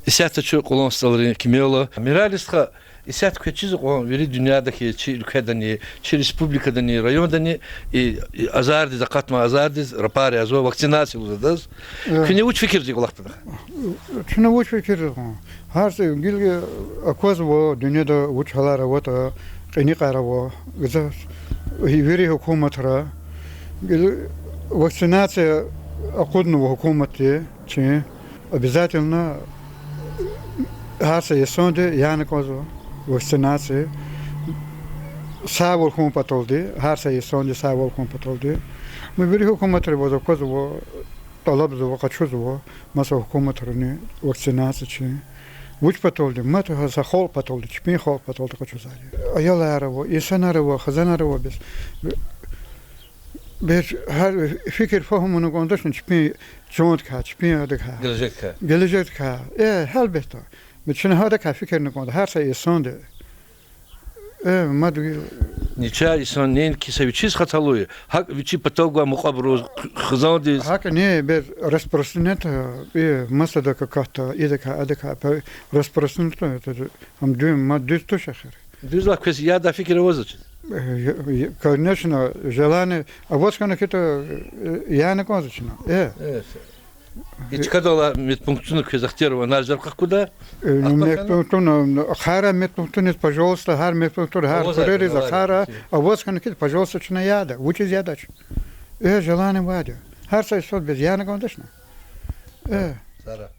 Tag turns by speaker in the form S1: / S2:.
S1: İsiyatı çok olan staları kimyola. Miralistka İsiyat köçüzü olan veri dünyadaki çi ülkeden ni, çi respublikadan ni, rayondan ni azardiz, katma azardiz, rapari azo vaksinasyon uzadız. Küne uç fikircik olaktadık.
S2: Şuna uç fikir. Her şey gilge akvaz bu dünyada uç halara vata qini qara bu. Güzel. Veri hükümetara gil vaksinasyon akudnu hükümeti çi обязательно her şey sondu yani kozu vaksinasyon sağ olun patoldu her şey sondu sağ olun patoldu. Bu bir hükümetleri bu kozu bu talep bu kaçıyor bu masa hükümetlerini vaksinasyon için uç patoldu mat hasa hol patoldu çimin hol patoldu kaçıyor zaten. Ayarlar bu insanlar bu hazanlar bu biz bir her fikir fahmını konuşun çimin çoğut kaç çimin adı kaç
S1: Gelecek ka.
S2: gelecek ka elbette bütün hada ka fikrini kondu her şey sondu madu
S1: Niçer insan neyin ki seviçiz hatalığı. Hak viçi patolga mukabroz khazandiz.
S2: hak ne bir распространять masada ka kahta ideka adeka распространять ham düğüm madde tuşakır.
S1: Düz bak kes ya da fikir ozaç.
S2: Конечно, желание, а вот как это я не кончено.
S1: Evet. Hiç kadola медпунктunu кезахтерова наржарка куда?
S2: Хара медпунктунет, пожалуйста, хар медпунктур, хар курери за хара, а вот как пожалуйста, чина яда, учи ядач. Желание вадя. Хар сай сот без я не кончено.
S1: Sara.